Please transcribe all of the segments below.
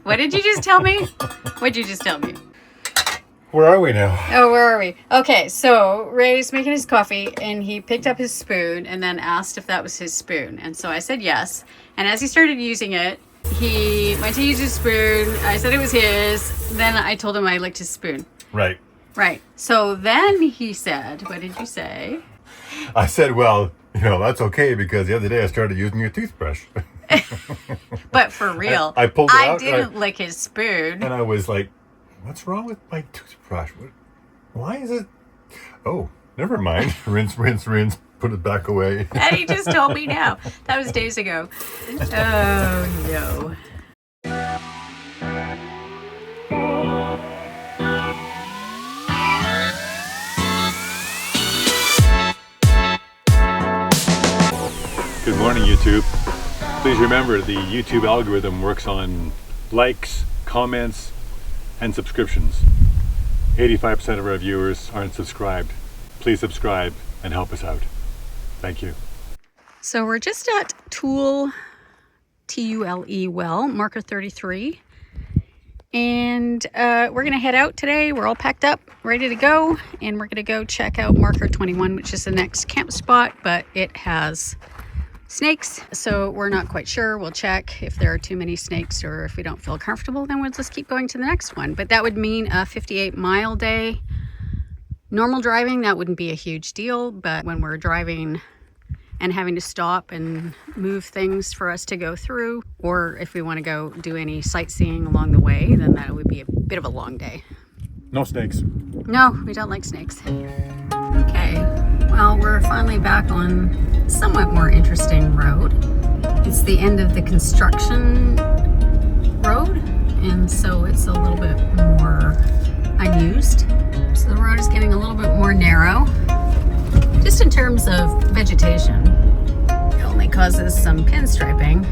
What did you just tell me? What did you just tell me? Where are we now? Oh, where are we? Okay, so Ray's making his coffee and he picked up his spoon and then asked if that was his spoon. And so I said yes. And as he started using it, he went to use his spoon. I said it was his. Then I told him I licked his spoon. Right. Right. So then he said, what did you say? I said, well, that's okay because the other day I started using your toothbrush. But for real, I pulled it out. I didn't lick his spoon. And I was like, what's wrong with my toothbrush? Why is it? Oh, never mind. Rinse, rinse, rinse. Put it back away. And he just told me now. That was days ago. Oh, no. Good morning, YouTube. Please remember the YouTube algorithm works on likes, comments, and subscriptions. 85% of our viewers aren't subscribed. Please subscribe and help us out. Thank you. So we're just at Tool, T-U-L-E, well, marker 33. And we're going to head out today. We're all packed up, ready to go. And we're going to go check out marker 21, which is the next camp spot, but it has snakes, so we're not quite sure. We'll check if there are too many snakes, or if we don't feel comfortable, then we'll just keep going to the next one. But that would mean a 58-mile day. Normal driving, that wouldn't be a huge deal, but when we're driving and having to stop and move things for us to go through, or if we want to go do any sightseeing along the way, then that would be a bit of a long day. No snakes. No, we don't like snakes. Okay, well, we're finally back on a somewhat more interesting road. It's the end of the construction road, and so it's a little bit more unused. So the road is getting a little bit more narrow. Just in terms of vegetation, it only causes some pinstriping,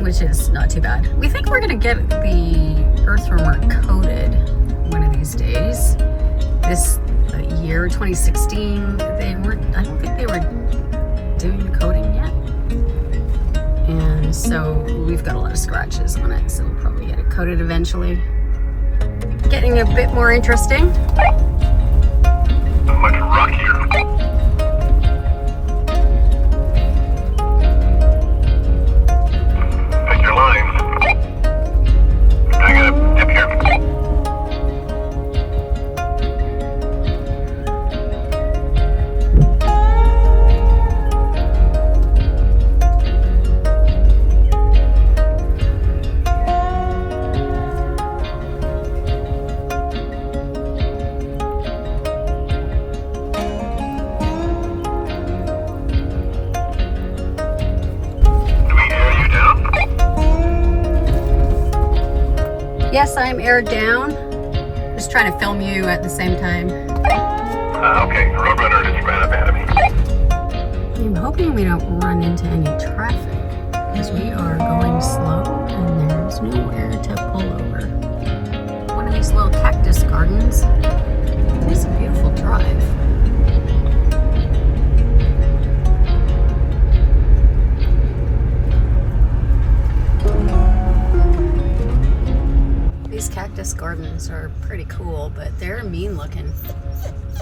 which is not too bad. We think we're gonna get the EarthRoamer coated one of these days. This year 2016, I don't think they were doing coating yet, and so we've got a lot of scratches on it, so we'll probably get it coated eventually. Getting a bit more interesting. Much rockier. Pick your lines. I gotta dip here. Yes, I'm aired down. Just trying to film you at the same time. Okay, Roadrunner just ran up ahead of me. I'm hoping we don't run into any traffic, because we are going slow and there's nowhere to pull over. One of these little cactus gardens. It's a beautiful drive. Cactus gardens are pretty cool, but they're mean looking.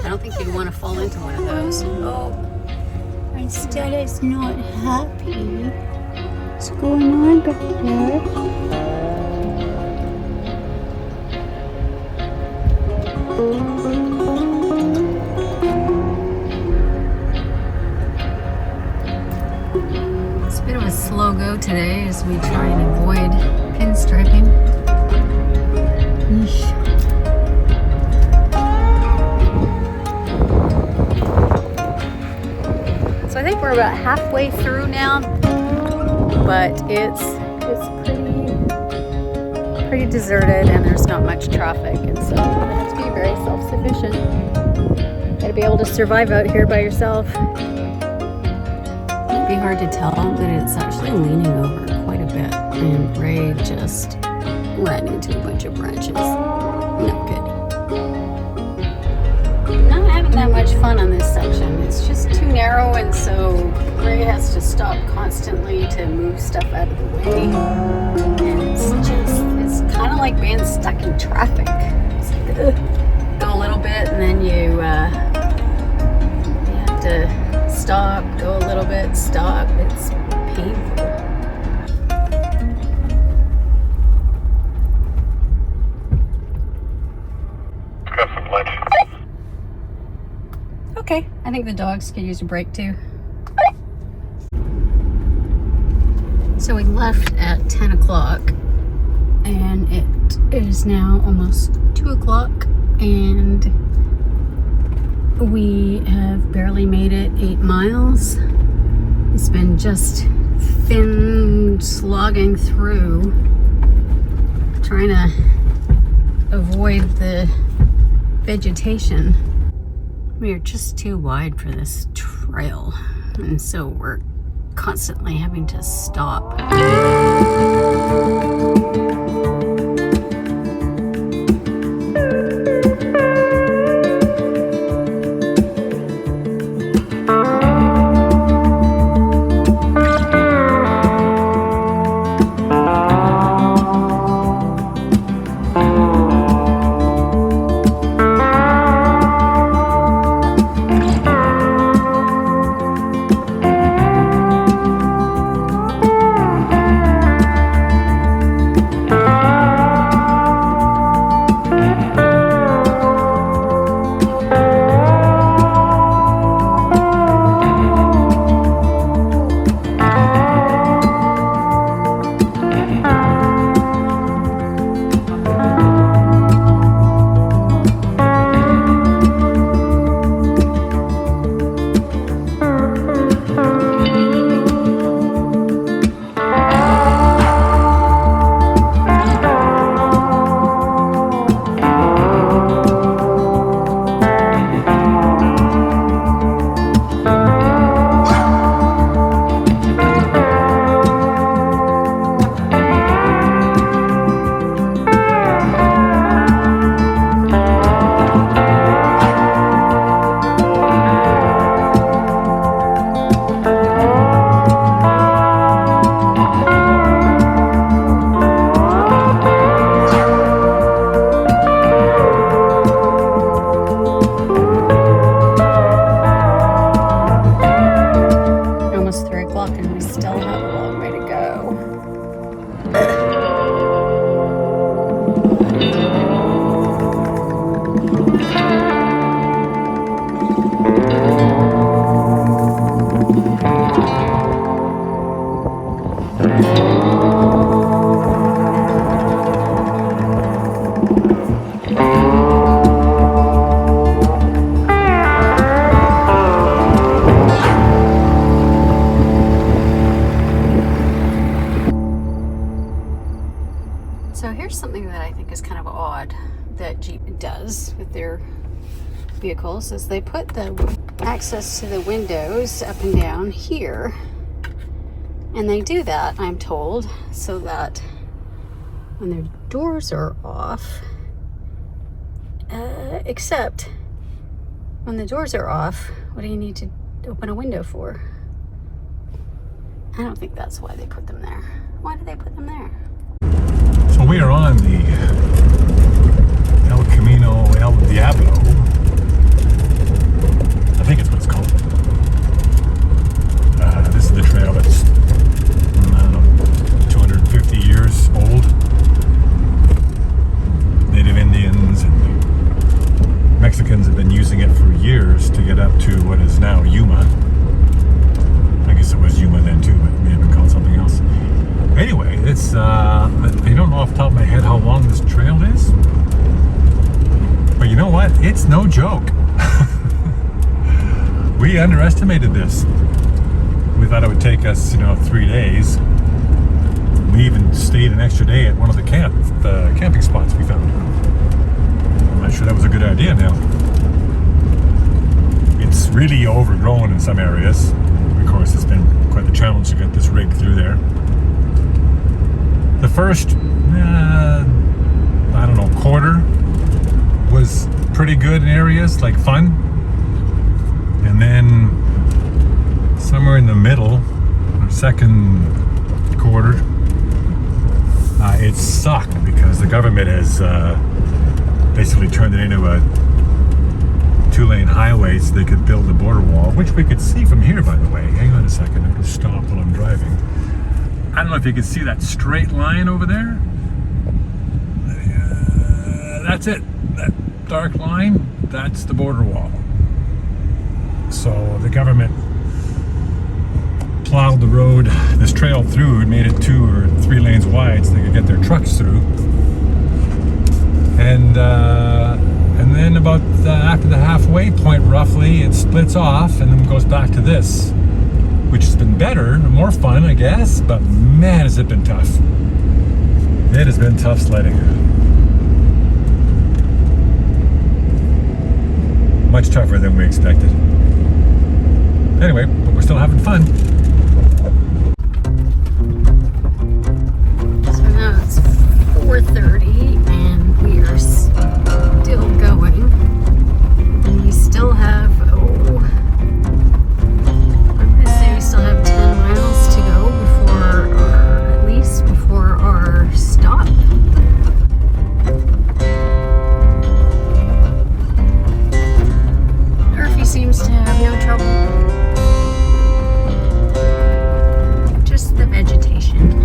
I don't think you'd want to fall into one of those. Oh, my Stella's not happy. What's going on back there? It's a bit of a slow go today as we try and avoid pinstriping. So I think we're about halfway through now, but it's pretty deserted and there's not much traffic, and so you have to be very self-sufficient. Gotta be able to survive out here by yourself. It'd be hard to tell, but it's actually leaning over quite a bit, and Ray just ran into a bunch of branches. Not good. Not having that much fun on this section. It's just too narrow, and so Ray has to stop constantly to move stuff out of the way. And it's such a like being stuck in traffic. It's like, go a little bit and then you have to stop, go a little bit, stop. It's painful. Got some lunch. Okay, I think the dogs could use a break too. So we left at 10 o'clock and it is now almost 2 o'clock and we have barely made it 8 miles. It's been just thin slogging through, trying to avoid the vegetation. We are just too wide for this trail, and so we're constantly having to stop. Something that I think is kind of odd that Jeep does with their vehicles is they put the access to the windows up and down here, and they do that, I'm told, so that when their doors are off, except when the doors are off, what do you need to open a window for? I don't think that's why they put them there. Why do they put them there? So we are on the El Camino Del Diablo. I think it's what it's called. This is the trail that's, I don't know, 250 years old. Native Indians and Mexicans have been using it for years to get up to what is now Yuma. I guess it was Yuma then too, but it may have been called something else. Anyway, it's, I don't know off the top of my head how long this trail is, but you know what? It's no joke. We underestimated this. We thought it would take us, 3 days. We even stayed an extra day at one of the camping spots we found. I'm not sure that was a good idea now. It's really overgrown in some areas. Of course, it's been quite the challenge to get this rig through there. The first, I don't know, quarter was pretty good in areas, like fun. And then somewhere in the middle, or second quarter, it sucked because the government has basically turned it into a 2-lane highway so they could build a border wall, which we could see from here, by the way. Hang on a second, I'm going to stop while I'm driving. I don't know if you can see that straight line over there. That's it. That dark line, that's the border wall. So the government plowed the road, this trail through, and made it 2 or 3 lanes wide so they could get their trucks through. And then about after the halfway point, roughly, it splits off and then goes back to this, which has been better, more fun, I guess. But man, has it been tough. It has been tough sledding. Much tougher than we expected. Anyway, but we're still having fun. So now it's 4:30 and we are still going. And we still have, I'm going to say we still have 10 miles to go before our stop. Murphy seems to have no trouble. Just the vegetation.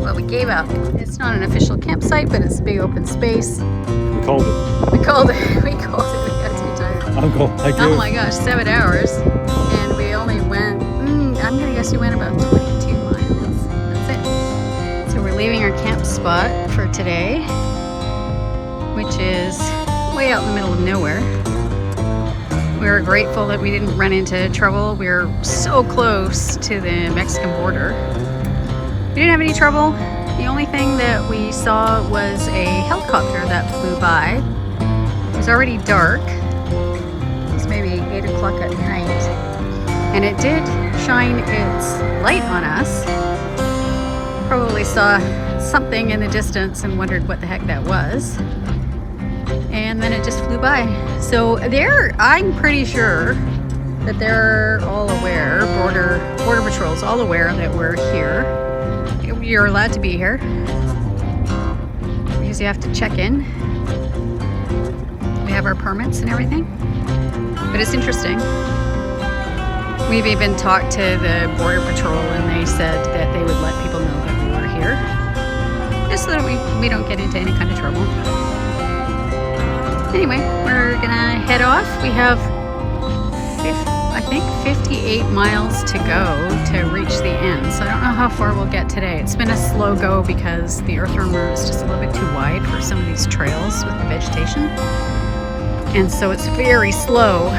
Well, we gave up. It's not an official campsite, but it's a big open space. We called it. We called it. We got too tired. Uncle, thank you. Oh my gosh, 7 hours. And we only went, I'm going to guess we went about 22 miles. That's it. So we're leaving our camp spot for today, which is way out in the middle of nowhere. We were grateful that we didn't run into trouble. We were so close to the Mexican border. We didn't have any trouble. The only thing that we saw was a helicopter that flew by. It was already dark. It was maybe 8 o'clock at night. And it did shine its light on us. Probably saw something in the distance and wondered what the heck that was. And then it just flew by. So I'm pretty sure that they're all aware, Border Patrol's all aware that we're here. You're allowed to be here because you have to check in. We have our permits and everything. But it's interesting. We've even talked to the Border Patrol and they said that they would let people know that we were here. Just so that we don't get into any kind of trouble. Anyway, we're gonna head off. We have, I think, 58 miles to go to reach the end. So I don't know how far we'll get today. It's been a slow go because the EarthRoamer is just a little bit too wide for some of these trails with the vegetation. And so it's very slow.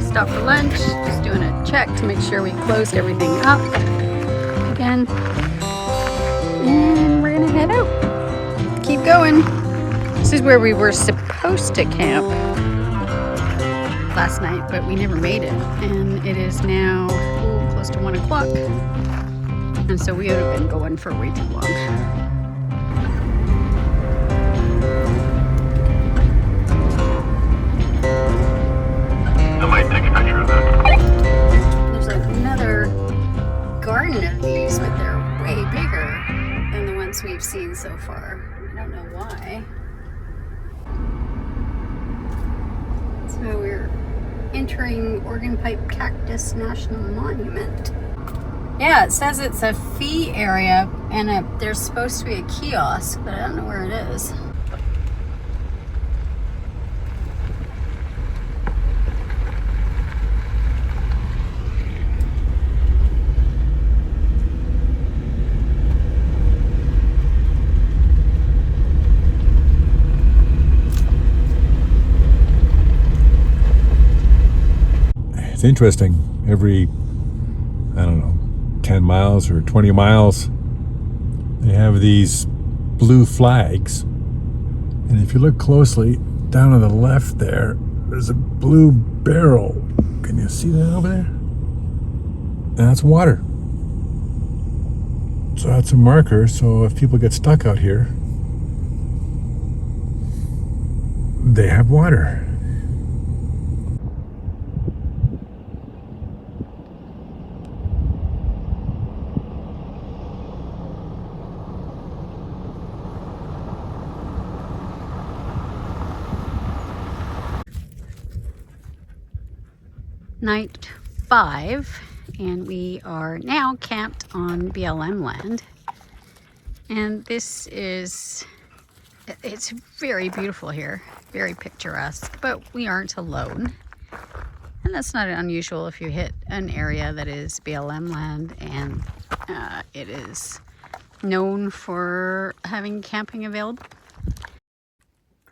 Stop for lunch, just doing a check to make sure we closed everything up again. And we're gonna head out. Keep going. This is where we were supposed to camp last night, but we never made it. And it is now close to 1 o'clock. And so we would have been going for way too long. There's another garden of these, but they're way bigger than the ones we've seen so far. I don't know why. So we're entering Organ Pipe Cactus National Monument. Yeah, it says it's a fee area and there's supposed to be a kiosk, but I don't know where it is. It's interesting. Every, I don't know, 10 miles or 20 miles, they have these blue flags. And if you look closely, down on the left there's a blue barrel. Can you see that over there? and that's water. So that's a marker, so if people get stuck out here, they have water. Night 5, and we are now camped on BLM land. And this is, it's very beautiful here, very picturesque, but we aren't alone. And that's not unusual if you hit an area that is BLM land and it is known for having camping available.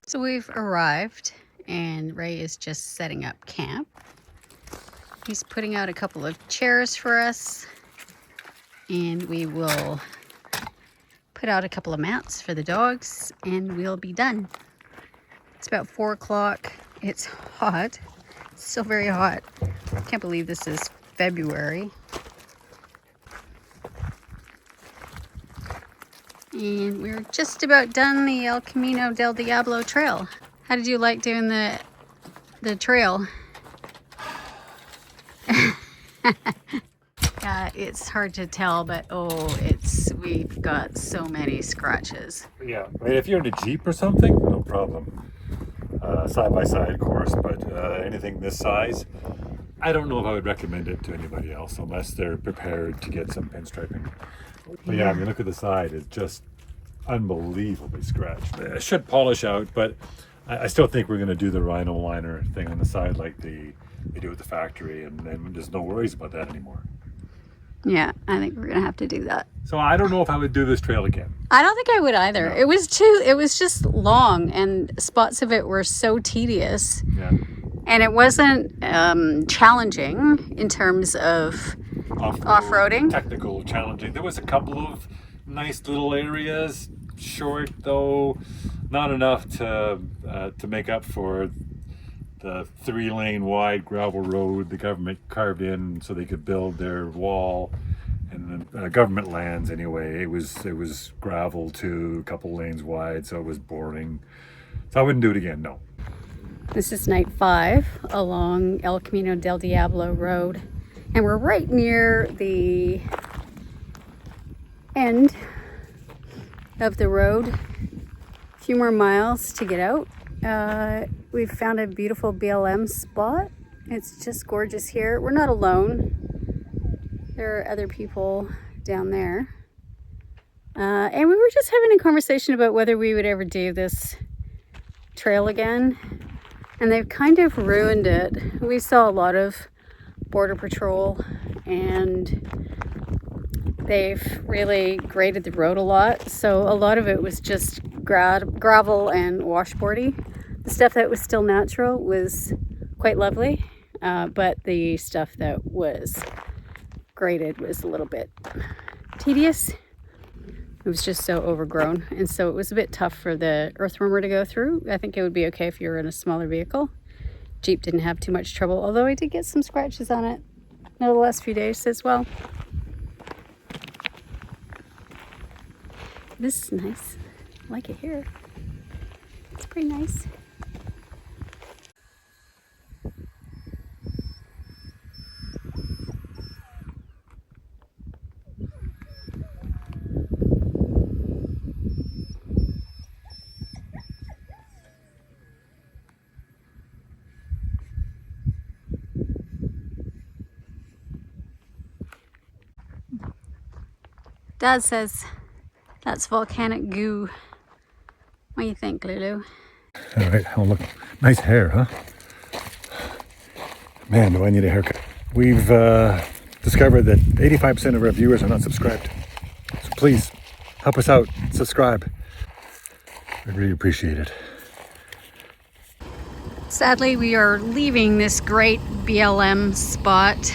So we've arrived and Ray is just setting up camp. He's putting out a couple of chairs for us, and we will put out a couple of mats for the dogs, and we'll be done. It's about 4 o'clock. It's hot. It's still very hot. I can't believe this is February. And we're just about done the El Camino Del Diablo trail. How did you like doing the trail? Yeah, it's hard to tell, but we've got so many scratches. Yeah, I mean, if you're in a Jeep or something, no problem. Side by side, of course, but anything this size, I don't know if I would recommend it to anybody else unless they're prepared to get some pinstriping. But yeah, I mean, look at the side, it's just unbelievably scratched. It should polish out, but I still think we're going to do the rhino liner thing on the side like they do at the factory, and then there's no worries about that anymore. Yeah, I think we're gonna have to do that. So I don't know if I would do this trail again. I don't think I would either. No. It was just long, and spots of it were so tedious. Yeah. And it wasn't challenging in terms of off-roading. Technical challenging. There was a couple of nice little areas, short though, not enough to make up for the 3-lane wide gravel road the government carved in so they could build their wall, and the government lands anyway. It was gravel too, a couple lanes wide, so it was boring. So I wouldn't do it again, no. This is night 5 along El Camino del Diablo road, and we're right near the end of the road. A few more miles to get out. We've found a beautiful BLM spot. It's just gorgeous here. We're not alone. There are other people down there. And we were just having a conversation about whether we would ever do this trail again. And they've kind of ruined it. We saw a lot of Border Patrol, and they've really graded the road a lot. So a lot of it was just gravel and washboardy. The stuff that was still natural was quite lovely, but the stuff that was graded was a little bit tedious. It was just so overgrown, and so it was a bit tough for the EarthRoamer to go through. I think it would be okay if you were in a smaller vehicle. Jeep didn't have too much trouble, although I did get some scratches on it over the last few days as well. This is nice. I like it here. It's pretty nice. Dad says that's volcanic goo. What do you think, Lulu? All right, oh look, nice hair, huh? Man, do I need a haircut. We've discovered that 85% of our viewers are not subscribed. So please, help us out, subscribe. I'd really appreciate it. Sadly, we are leaving this great BLM spot.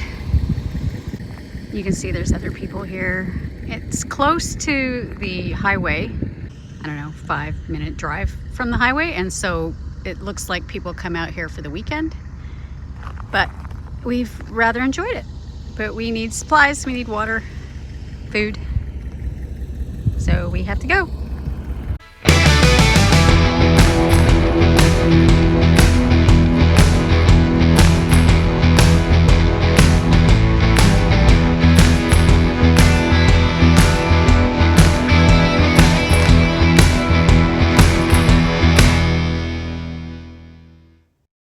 You can see there's other people here. It's close to the highway. I don't know, 5-minute drive from the highway, and so it looks like people come out here for the weekend, but we've rather enjoyed it. but we need supplies, we need water, food. So we have to go.